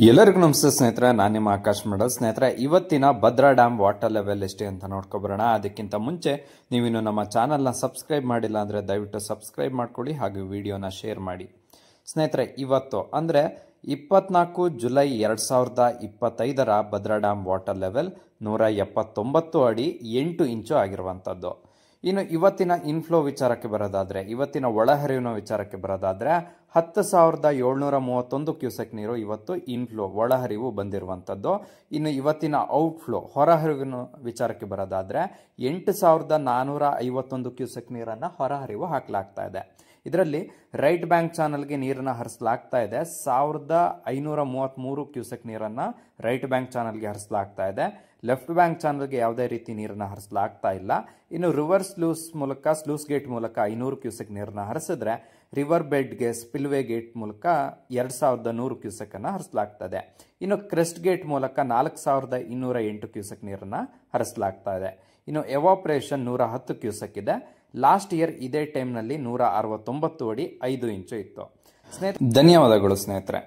ಎಲ್ಲರಿಗೂ ನಮಸ್ತೆ ಸ್ನೇಹಿತರೆ, ನಾನು ನಿಮ್ಮ ಆಕಾಶ್ ಮಾಡಲ್. ಸ್ನೇಹಿತರೆ, ಇವತ್ತಿನ ಭದ್ರಾ ಡ್ಯಾಮ್ ವಾಟರ್ ಲೆವೆಲ್ ಎಷ್ಟೇ ಅಂತ ನೋಡ್ಕೊಬರೋಣ. ಅದಕ್ಕಿಂತ ಮುಂಚೆ ನೀವಿನ್ನು ನಮ್ಮ ಚಾನಲ್ನ ಸಬ್ಸ್ಕ್ರೈಬ್ ಮಾಡಿಲ್ಲ ಅಂದರೆ ದಯವಿಟ್ಟು ಸಬ್ಸ್ಕ್ರೈಬ್ ಮಾಡ್ಕೊಳ್ಳಿ, ಹಾಗೂ ವಿಡಿಯೋನ ಶೇರ್ ಮಾಡಿ. ಸ್ನೇಹಿತರೆ, ಇವತ್ತು ಅಂದರೆ 24 July 2025 Bhadra dam water level 179 ಅಡಿ 8 ಇಂಚು ಆಗಿರುವಂಥದ್ದು. ಇನ್ನು ಇವತ್ತಿನ ಇನ್ಫ್ಲೋ ವಿಚಾರಕ್ಕೆ ಬರೋದಾದ್ರೆ, ಇವತ್ತಿನ ಒಳಹರಿವಿನ ವಿಚಾರಕ್ಕೆ ಬರೋದಾದ್ರೆ 10,731 ಕ್ಯೂಸೆಕ್ ನೀರು ಇವತ್ತು ಇನ್ಫ್ಲೋ ಒಳಹರಿವು ಬಂದಿರುವಂಥದ್ದು. ಇನ್ನು ಇವತ್ತಿನ ಔಟ್ಫ್ಲೋ ಹೊರಹರಿವಿನ ವಿಚಾರಕ್ಕೆ ಬರೋದಾದ್ರೆ 8,451 ಕ್ಯೂಸೆಕ್ ನೀರನ್ನು ಹೊರಹರಿವು ಹಾಕಲಾಗ್ತಾ ಇದೆ. ಇದರಲ್ಲಿ ರೈಟ್ ಬ್ಯಾಂಕ್ ಚಾನಲ್ಗೆ ನೀರನ್ನು ಹರಿಸಲಾಗ್ತಾ ಇದೆ. 1,533 ಕ್ಯೂಸೆಕ್ ನೀರನ್ನು ರೈಟ್ ಬ್ಯಾಂಕ್ ಚಾನಲ್ಗೆ ಹರಿಸಲಾಗ್ತಾ ಇದೆ. ಲೆಫ್ಟ್ ಬ್ಯಾಂಕ್ ಚಾನಲ್ಗೆ ಯಾವುದೇ ರೀತಿ ನೀರನ್ನು ಹರಿಸಲಾಗ್ತಾ ಇಲ್ಲ. ಇನ್ನು ರಿವರ್ಸ್ ಸ್ಲೂಸ್ ಗೇಟ್ ಮೂಲಕ 500 ಕ್ಯೂಸೆಕ್ ನೀರನ್ನು ಹರಿಸಿದ್ರೆ, ರಿವರ್ ಬೆಡ್ಗೆ ಸ್ಪಿಲ್ವೇ ಗೇಟ್ ಮೂಲಕ 2,100 ಕ್ಯೂಸೆಕ್ ಅನ್ನು ಹರಿಸಲಾಗ್ತದೆ. ಇನ್ನು ಕ್ರೆಸ್ಟ್ ಗೇಟ್ ಮೂಲಕ 4,208 ಕ್ಯೂಸೆಕ್ ನೀರನ್ನು ಹರಿಸಲಾಗ್ತಾ ಇದೆ. ಇನ್ನು ಎವಾಪರೇಷನ್ 110 ಕ್ಯೂಸೆಕ್ ಇದೆ. ಲಾಸ್ಟ್ ಇಯರ್ ಇದೇ ಟೈಮ್ನಲ್ಲಿ 169 ಅಡಿ 5 ಇಂಚು ಇತ್ತು. ಧನ್ಯವಾದಗಳು ಸ್ನೇಹಿತರೆ.